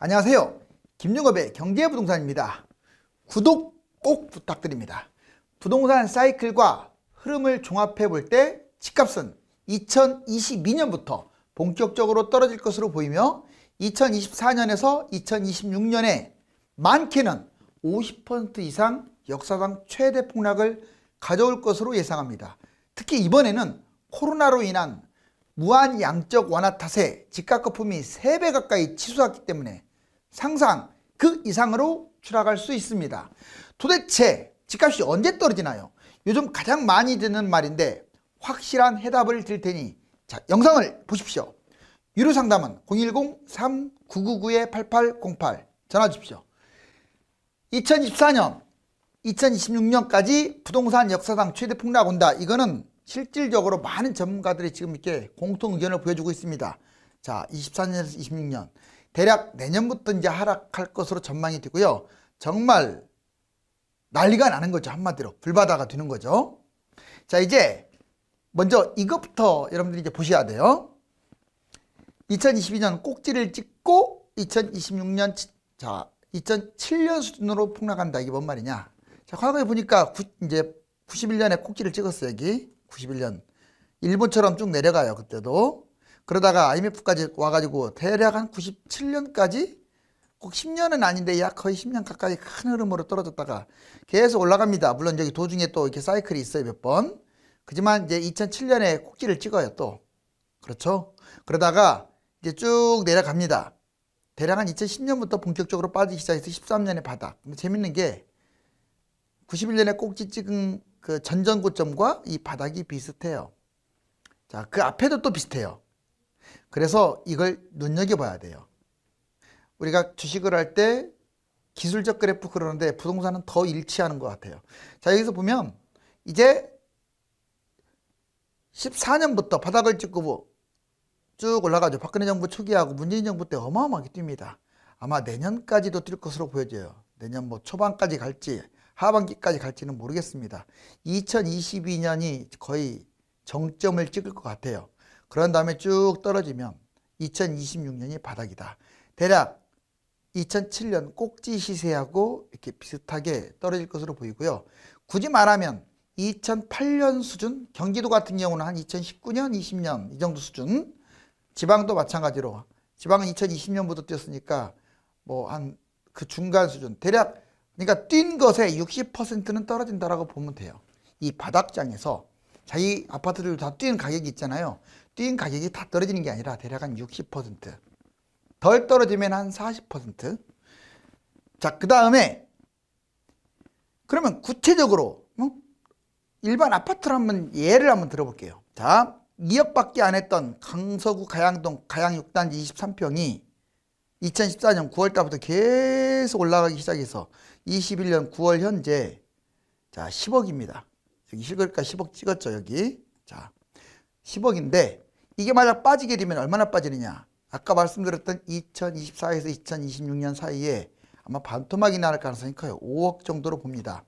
안녕하세요. 김용업의 경제부동산입니다. 구독 꼭 부탁드립니다. 부동산 사이클과 흐름을 종합해 볼 때 집값은 2022년부터 본격적으로 떨어질 것으로 보이며 2024년에서 2026년에 많게는 50% 이상 역사상 최대 폭락을 가져올 것으로 예상합니다. 특히 이번에는 코로나로 인한 무한 양적 완화 탓에 집값 거품이 3배 가까이 치솟았기 때문에 상상 그 이상으로 추락할 수 있습니다. 도대체 집값이 언제 떨어지나요? 요즘 가장 많이 듣는 말인데 확실한 해답을 드릴 테니 자, 영상을 보십시오. 유료 상담은 010-3999-8808 전화 주십시오. 2024년, 2026년까지 부동산 역사상 최대 폭락 온다. 이거는 실질적으로 많은 전문가들이 지금 이렇게 공통 의견을 보여주고 있습니다. 자, 24년에서 26년. 대략 내년부터 이제 하락할 것으로 전망이 되고요. 정말 난리가 나는 거죠. 한마디로. 불바다가 되는 거죠. 자, 이제 먼저 이것부터 여러분들이 이제 보셔야 돼요. 2022년 꼭지를 찍고 2026년, 자, 2007년 수준으로 폭락한다. 이게 뭔 말이냐. 자, 과거에 보니까 이제 91년에 꼭지를 찍었어요. 여기. 91년. 일본처럼 쭉 내려가요. 그때도. 그러다가 IMF까지 와가지고 대략 한 97년까지 꼭 10년은 아닌데 약 거의 10년 가까이 큰 흐름으로 떨어졌다가 계속 올라갑니다. 물론 여기 도중에 또 이렇게 사이클이 있어요. 몇 번. 그지만 이제 2007년에 꼭지를 찍어요. 또. 그렇죠. 그러다가 이제 쭉 내려갑니다. 대략 한 2010년부터 본격적으로 빠지기 시작해서 13년에 바닥. 근데 재밌는 게 91년에 꼭지 찍은 그 전전고점과 이 바닥이 비슷해요. 자, 그 앞에도 또 비슷해요. 그래서 이걸 눈여겨봐야 돼요. 우리가 주식을 할 때 기술적 그래프 그러는데 부동산은 더 일치하는 것 같아요. 자, 여기서 보면 이제 14년부터 바닥을 찍고 쭉 올라가죠. 박근혜 정부 초기하고 문재인 정부 때 어마어마하게 뜁니다. 아마 내년까지도 뛸 것으로 보여져요. 내년 뭐 초반까지 갈지 하반기까지 갈지는 모르겠습니다. 2022년이 거의 정점을 찍을 것 같아요. 그런 다음에 쭉 떨어지면 2026년이 바닥이다. 대략 2007년 꼭지 시세하고 이렇게 비슷하게 떨어질 것으로 보이고요. 굳이 말하면 2008년 수준, 경기도 같은 경우는 한 2019년, 20년 이 정도 수준, 지방도 마찬가지로 지방은 2020년부터 뛰었으니까 뭐 한 그 중간 수준, 대략 그러니까 뛴 것의 60%는 떨어진다라고 보면 돼요. 이 바닥장에서 자기 아파트들 다 뛴 가격이 있잖아요. 뛴 가격이 다 떨어지는 게 아니라 대략 한 60%. 덜 떨어지면 한 40%. 자, 그 다음에 그러면 구체적으로 일반 아파트를 한번 예를 한번 들어볼게요. 자, 2억밖에 안 했던 강서구 가양동 가양 6단지 23평이 2014년 9월 달부터 계속 올라가기 시작해서 21년 9월 현재 자 10억입니다. 여기 실거래가 10억 찍었죠. 여기. 자 10억인데 이게 만약 빠지게 되면 얼마나 빠지느냐. 아까 말씀드렸던 2024에서 2026년 사이에 아마 반토막이 날 가능성이 커요. 5억 정도로 봅니다.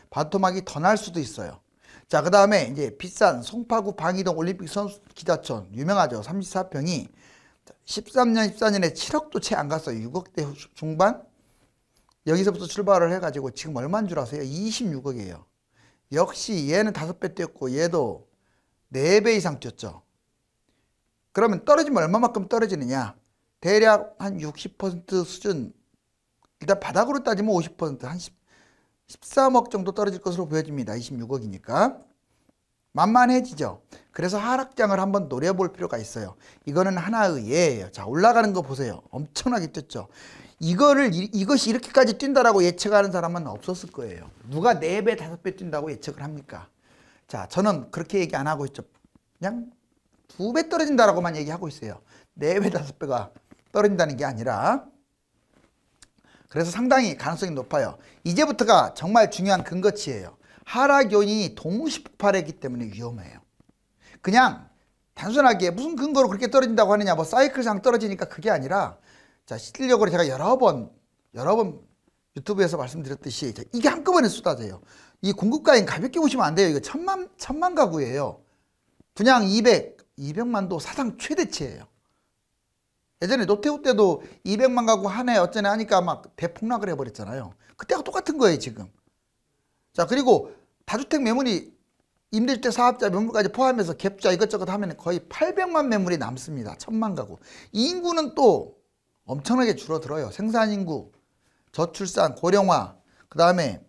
반토막이 더 날 수도 있어요. 자, 그 다음에 이제 비싼 송파구 방이동 올림픽 선수 기자촌 유명하죠. 34평이 13년, 14년에 7억도 채 안 갔어요. 6억대 중반? 여기서부터 출발을 해가지고 지금 얼마인 줄 아세요? 26억이에요. 역시 얘는 5배 뛰었고 얘도 4배 이상 뛰었죠. 그러면 떨어지면 얼마만큼 떨어지느냐? 대략 한 60% 수준. 일단 바닥으로 따지면 50%, 한 13억 정도 떨어질 것으로 보여집니다. 26억이니까. 만만해지죠. 그래서 하락장을 한번 노려볼 필요가 있어요. 이거는 하나의 예예요. 자, 올라가는 거 보세요. 엄청나게 뛰었죠. 이것이 이렇게까지 뛴다라고 예측하는 사람은 없었을 거예요. 누가 4배, 5배 뛴다고 예측을 합니까? 자, 저는 그렇게 얘기 안 하고 있죠. 그냥 2배 떨어진다라고만 얘기하고 있어요. 4배, 5배가 떨어진다는 게 아니라. 그래서 상당히 가능성이 높아요. 이제부터가 정말 중요한 근거치예요. 하락 요인이 동시 폭발했기 때문에 위험해요. 그냥 단순하게 무슨 근거로 그렇게 떨어진다고 하느냐, 뭐 사이클상 떨어지니까 그게 아니라, 자, 실질적으로 제가 여러 번 유튜브에서 말씀드렸듯이 이게 한꺼번에 쏟아져요. 이 공급가액 가볍게 보시면 안 돼요. 이거 천만 가구예요. 분양 200만도 사상 최대치예요. 예전에 노태우 때도 200만 가구 한 해 어쩌네 하니까 막 대폭락을 해버렸잖아요. 그때하고 똑같은 거예요, 지금. 자, 그리고 다주택 매물이 임대주택 사업자 매물까지 포함해서 갭투자 이것저것 하면 거의 800만 매물이 남습니다. 1000만 가구. 이 인구는 또 엄청나게 줄어들어요. 생산인구, 저출산, 고령화, 그 다음에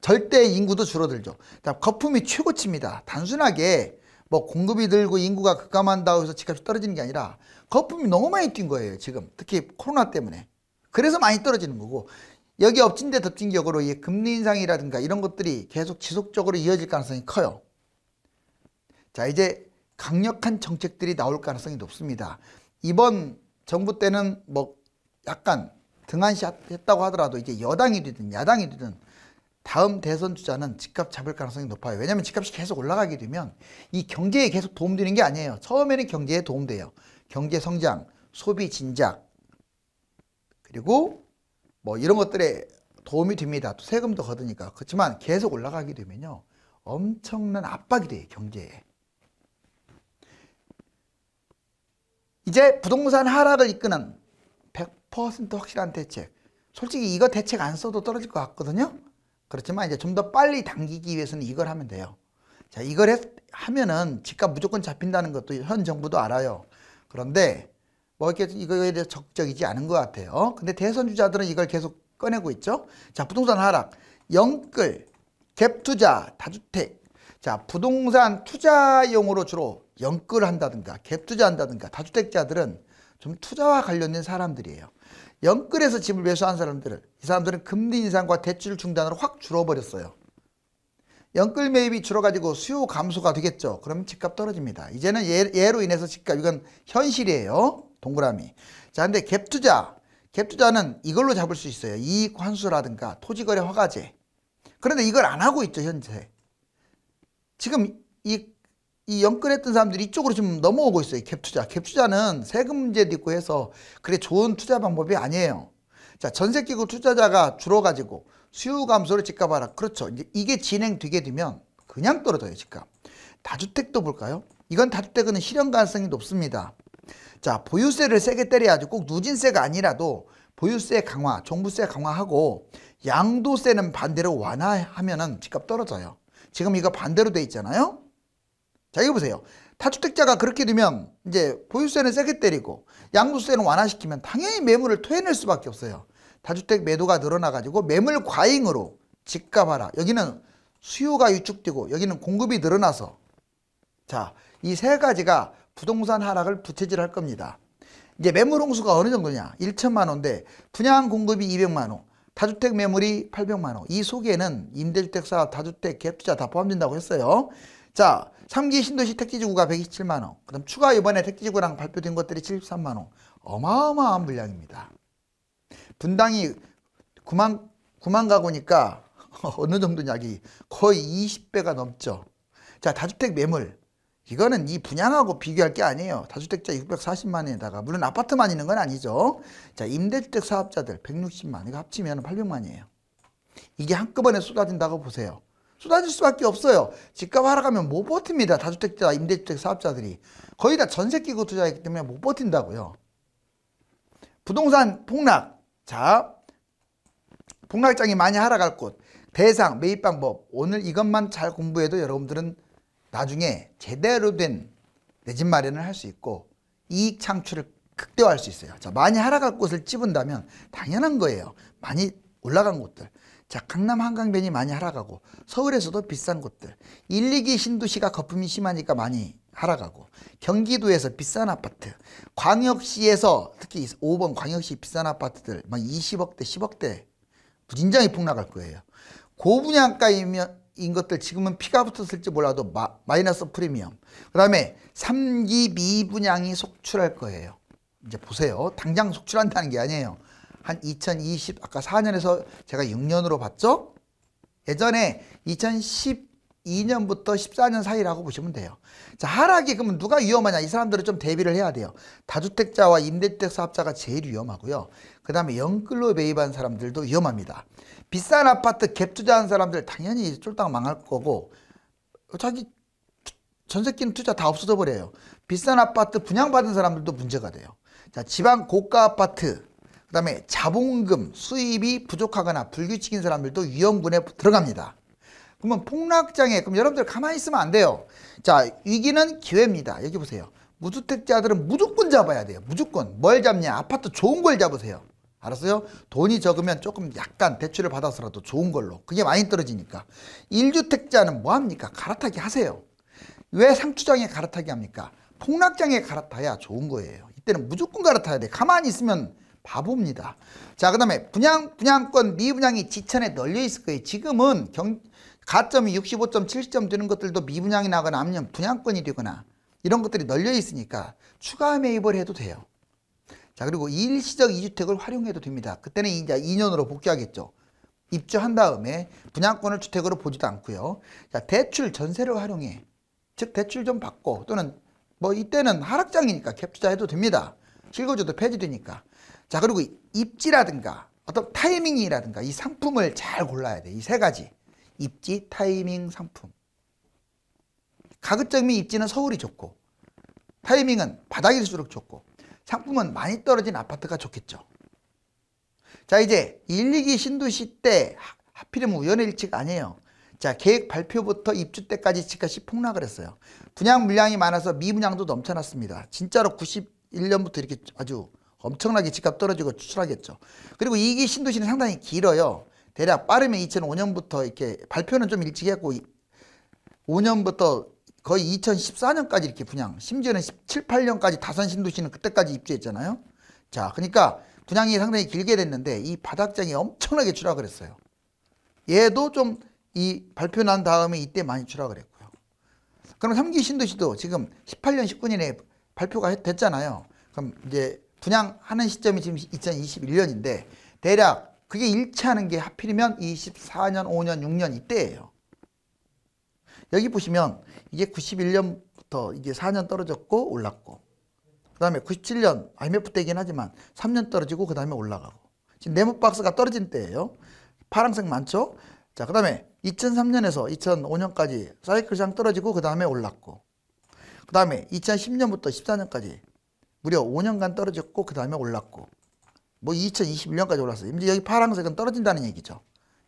절대 인구도 줄어들죠. 거품이 최고치입니다. 단순하게 뭐 공급이 늘고 인구가 급감한다고 해서 집값이 떨어지는 게 아니라 거품이 너무 많이 뛴 거예요, 지금. 특히 코로나 때문에. 그래서 많이 떨어지는 거고, 여기 엎친 데 덮친 격으로 이 금리 인상이라든가 이런 것들이 계속 지속적으로 이어질 가능성이 커요. 자, 이제 강력한 정책들이 나올 가능성이 높습니다. 이번 정부 때는 뭐 약간 등한시했다고 하더라도 이제 여당이 되든 야당이 되든 다음 대선 주자는 집값 잡을 가능성이 높아요. 왜냐하면 집값이 계속 올라가게 되면 이 경제에 계속 도움되는 게 아니에요. 처음에는 경제에 도움돼요. 경제 성장, 소비 진작, 그리고 뭐 이런 것들에 도움이 됩니다. 또 세금도 거두니까. 그렇지만 계속 올라가게 되면요, 엄청난 압박이 돼요, 경제에. 이제 부동산 하락을 이끄는 100% 확실한 대책. 솔직히 이거 대책 안 써도 떨어질 것 같거든요. 그렇지만 이제 좀 더 빨리 당기기 위해서는 이걸 하면 돼요. 자, 이걸 하면은 집값 무조건 잡힌다는 것도 현 정부도 알아요. 그런데 뭐 이렇게 이거에 대해서 적극적이지 않은 것 같아요. 근데 대선 주자들은 이걸 계속 꺼내고 있죠. 자, 부동산 하락, 영끌, 갭 투자, 다주택. 자, 부동산 투자용으로 주로 영끌을 한다든가 갭 투자한다든가 다주택자들은 좀 투자와 관련된 사람들이에요. 영끌에서 집을 매수한 사람들은, 이 사람들은 금리 인상과 대출 중단으로 확 줄어버렸어요. 영끌 매입이 줄어가지고 수요 감소가 되겠죠. 그러면 집값 떨어집니다. 이제는 얘로 인해서 집값, 이건 현실이에요. 동그라미. 자, 근데 갭 투자는 이걸로 잡을 수 있어요. 이익 환수라든가 토지거래 허가제. 그런데 이걸 안 하고 있죠, 현재. 지금 이 영끌했던 사람들이 이쪽으로 지금 넘어오고 있어요. 갭 투자는 세금 문제도 있고 해서 그래 좋은 투자 방법이 아니에요. 자, 전세기구 투자자가 줄어가지고 수요 감소를 집값 하락. 그렇죠. 이제 이게 진행되게 되면 그냥 떨어져요, 집값. 다주택도 볼까요? 이건 다주택은 실현 가능성이 높습니다. 자, 보유세를 세게 때려야죠. 꼭 누진세가 아니라도 보유세 강화, 종부세 강화하고 양도세는 반대로 완화하면은 집값 떨어져요. 지금 이거 반대로 돼 있잖아요. 자, 이거 보세요. 다주택자가 그렇게 되면 이제 보유세는 세게 때리고 양도세는 완화시키면 당연히 매물을 토해낼 수밖에 없어요. 다주택 매도가 늘어나가지고 매물 과잉으로 집값 하락. 여기는 수요가 위축되고 여기는 공급이 늘어나서, 자, 이 세 가지가 부동산 하락을 부채질할 겁니다. 이제 매물 홍수가 어느 정도냐? 1천만 호인데 분양 공급이 200만 호, 다주택 매물이 800만 호. 이 속에는 임대주택 사업, 다주택, 갭투자 다 포함된다고 했어요. 자, 3기 신도시 택지지구가 127만 호. 그다음 추가 이번에 택지지구랑 발표된 것들이 73만 호. 어마어마한 물량입니다. 분당이 9만 가구니까 어느 정도냐? 거의 20배가 넘죠. 자, 다주택 매물. 이거는 이 분양하고 비교할 게 아니에요. 다주택자 640만에다가 물론 아파트만 있는 건 아니죠. 자, 임대주택 사업자들 160만, 이거 합치면 800만이에요. 이게 한꺼번에 쏟아진다고 보세요. 쏟아질 수밖에 없어요. 집값 하락하면 못 버팁니다. 다주택자, 임대주택 사업자들이 거의 다 전세기구 투자했기 때문에 못 버틴다고요. 부동산 폭락. 자, 폭락장이 많이 하락할 곳, 대상, 매입 방법. 오늘 이것만 잘 공부해도 여러분들은 나중에 제대로 된 내 집 마련을 할 수 있고 이익 창출을 극대화할 수 있어요. 자, 많이 하락할 곳을 찝은다면 당연한 거예요. 많이 올라간 곳들. 자, 강남 한강변이 많이 하락하고 서울에서도 비싼 곳들. 1, 2기 신도시가 거품이 심하니까 많이 하락하고 경기도에서 비싼 아파트, 광역시에서 특히 5번 광역시 비싼 아파트들 막 20억대, 10억대 무진장이 폭락할 거예요. 고분양가이면 인 것들 지금은 피가 붙었을지 몰라도 마이너스 프리미엄. 그 다음에 3기 미분양이 속출할 거예요. 이제 보세요. 당장 속출한다는 게 아니에요. 한 2020, 아까 4년에서 제가 6년으로 봤죠? 예전에 2012년부터 14년 사이라고 보시면 돼요. 자, 하락이 그러면 누가 위험하냐? 이 사람들은 좀 대비를 해야 돼요. 다주택자와 임대주택 사업자가 제일 위험하고요. 그 다음에 영끌로 매입한 사람들도 위험합니다. 비싼 아파트 갭 투자한 사람들 당연히 쫄딱 망할 거고, 자기 전세 끼는 투자 다 없어져 버려요. 비싼 아파트 분양받은 사람들도 문제가 돼요. 자, 지방 고가 아파트, 그 다음에 자본금 수입이 부족하거나 불규칙인 사람들도 위험군에 들어갑니다. 그러면 폭락장애, 그럼 여러분들 가만히 있으면 안 돼요. 자, 위기는 기회입니다. 여기 보세요. 무주택자들은 무조건 잡아야 돼요. 무조건. 뭘 잡냐? 아파트 좋은 걸 잡으세요. 알았어요? 돈이 적으면 조금 약간 대출을 받아서라도 좋은 걸로. 그게 많이 떨어지니까. 1주택자는 뭐 합니까? 갈아타기 하세요. 왜 상투장에 갈아타기 합니까? 폭락장에 갈아타야 좋은 거예요. 이때는 무조건 갈아타야 돼. 가만히 있으면 바보입니다. 자, 그 다음에 분양권 미분양이 지천에 널려 있을 거예요. 지금은 가점이 65점, 70점 되는 것들도 미분양이 나거나 아니면 분양권이 되거나 이런 것들이 널려 있으니까 추가 매입을 해도 돼요. 자, 그리고 일시적 2주택을 활용해도 됩니다. 그때는 이제 2년으로 복귀하겠죠. 입주한 다음에 분양권을 주택으로 보지도 않고요. 자, 대출 전세를 활용해. 즉 대출 좀 받고 또는 뭐 이때는 하락장이니까 갭 투자해도 됩니다. 실거주도 폐지되니까. 자, 그리고 입지라든가 어떤 타이밍이라든가 이 상품을 잘 골라야 돼. 이 세 가지. 입지, 타이밍, 상품. 가급적이면 입지는 서울이 좋고 타이밍은 바닥일수록 좋고 상품은 많이 떨어진 아파트가 좋겠죠. 자, 이제 1, 2기 신도시 때 하필이면 우연의 일치가 아니에요. 자, 계획 발표부터 입주 때까지 집값이 폭락을 했어요. 분양 물량이 많아서 미분양도 넘쳐났습니다. 진짜로 91년부터 이렇게 아주 엄청나게 집값 떨어지고 추출하겠죠. 그리고 2기 신도시는 상당히 길어요. 대략 빠르면 2005년부터 이렇게 발표는 좀 일찍 했고 5년부터 거의 2014년까지 이렇게 분양, 심지어는 17, 8년까지 다산 신도시는 그때까지 입주했잖아요. 자, 그러니까 분양이 상당히 길게 됐는데 이 바닥장이 엄청나게 추락을 했어요. 얘도 좀 이 발표 난 다음에 이때 많이 추락을 했고요. 그럼 3기 신도시도 지금 18년, 19년에 발표가 됐잖아요. 그럼 이제 분양하는 시점이 지금 2021년인데 대략 그게 일치하는 게 하필이면 24년, 5년, 6년 이때예요. 여기 보시면 이게 91년부터 이게 4년 떨어졌고 올랐고 그 다음에 97년 IMF 때이긴 하지만 3년 떨어지고 그 다음에 올라가고 지금 네모박스가 떨어진 때예요. 파란색 많죠? 자, 그 다음에 2003년에서 2005년까지 사이클상 떨어지고 그 다음에 올랐고 그 다음에 2010년부터 14년까지 무려 5년간 떨어졌고 그 다음에 올랐고 뭐 2021년까지 올랐어요. 이제 여기 파란색은 떨어진다는 얘기죠.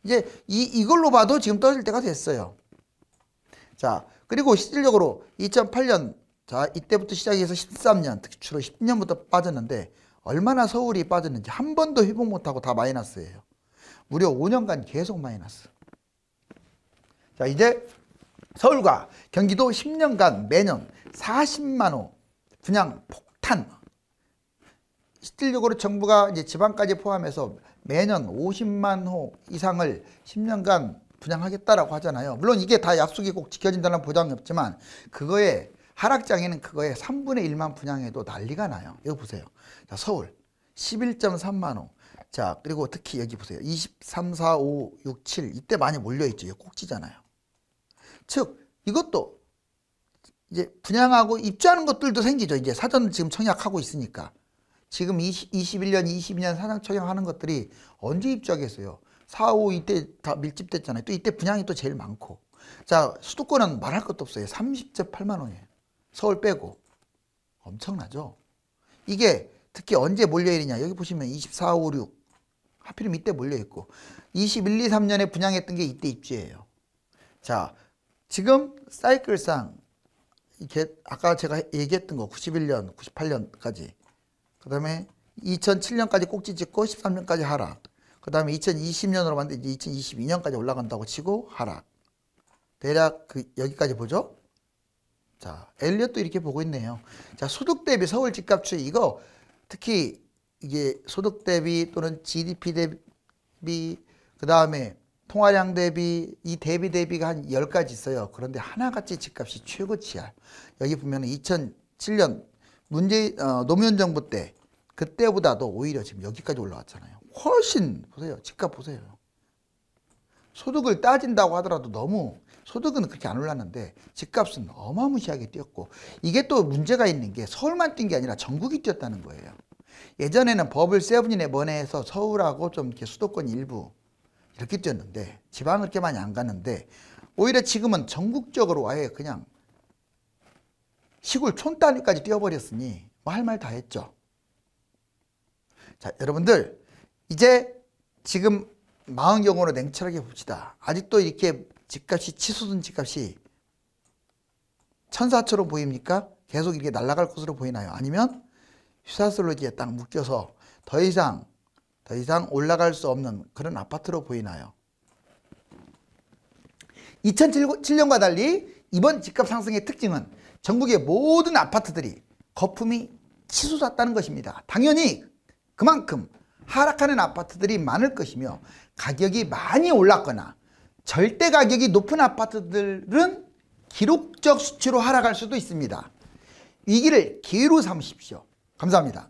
이제 이걸로 봐도 지금 떨어질 때가 됐어요. 자, 그리고 실질적으로 2008년 자 이때부터 시작해서 13년 특히 주로 10년부터 빠졌는데 얼마나 서울이 빠졌는지 한 번도 회복 못하고 다 마이너스예요. 무려 5년간 계속 마이너스. 자, 이제 서울과 경기도 10년간 매년 40만 호 분양 폭탄. 실질적으로 정부가 이제 지방까지 포함해서 매년 50만 호 이상을 10년간 분양하겠다라고 하잖아요. 물론 이게 다 약속이 꼭 지켜진다는 보장이 없지만 그거에 하락장에는 그거에 3분의 1만 분양해도 난리가 나요. 여기 보세요. 자, 서울 11.3만 호. 자, 그리고 특히 여기 보세요. 23, 4, 5, 6, 7 이때 많이 몰려있죠. 이거 꼭지잖아요. 즉 이것도 이제 분양하고 입주하는 것들도 생기죠. 이제 사전 지금 청약하고 있으니까. 지금 21년, 22년 사전 청약하는 것들이 언제 입주하겠어요? 4, 5 이때 다 밀집됐잖아요. 또 이때 분양이 또 제일 많고. 자, 수도권은 말할 것도 없어요. 30.8만 원이에요. 서울 빼고. 엄청나죠? 이게 특히 언제 몰려있느냐. 여기 보시면 24, 5, 6. 하필이면 이때 몰려있고. 21, 2, 3년에 분양했던 게 이때 입주예요. 자, 지금 사이클상 이렇게 아까 제가 얘기했던 거 91년, 98년까지 그 다음에 2007년까지 꼭지 찍고 13년까지 하락. 그 다음에 2020년으로 봤는데 이제 2022년까지 올라간다고 치고 하락. 대략 여기까지 보죠. 자, 엘리엇도 이렇게 보고 있네요. 자, 소득 대비 서울 집값 추이 이거 특히 이게 소득 대비 또는 GDP 대비 그 다음에 통화량 대비 이 대비가 한 10가지 있어요. 그런데 하나같이 집값이 최고치야. 여기 보면 2007년 노무현 정부 때 그때보다도 오히려 지금 여기까지 올라왔잖아요. 훨씬 보세요. 집값 보세요. 소득을 따진다고 하더라도 너무 소득은 그렇게 안 올랐는데 집값은 어마무시하게 뛰었고 이게 또 문제가 있는 게 서울만 뛴 게 아니라 전국이 뛰었다는 거예요. 예전에는 버블 세븐인에 번해서 서울하고 좀 이렇게 수도권 일부 이렇게 뛰었는데 지방은 그렇게 많이 안 갔는데 오히려 지금은 전국적으로 아예 그냥 시골 촌 단위까지 뛰어버렸으니 뭐 할 말 다 했죠. 자, 여러분들 이제 지금 마음경으로 냉철하게 봅시다. 아직도 이렇게 집값이 치솟은 집값이 천사처럼 보입니까? 계속 이렇게 날아갈 것으로 보이나요? 아니면 휘사슬로지에 딱 묶여서 더 이상 올라갈 수 없는 그런 아파트로 보이나요? 2007년과 달리 이번 집값 상승의 특징은 전국의 모든 아파트들이 거품이 치솟았다는 것입니다. 당연히 그만큼 하락하는 아파트들이 많을 것이며 가격이 많이 올랐거나 절대 가격이 높은 아파트들은 기록적 수치로 하락할 수도 있습니다. 위기를 기회로 삼으십시오. 감사합니다.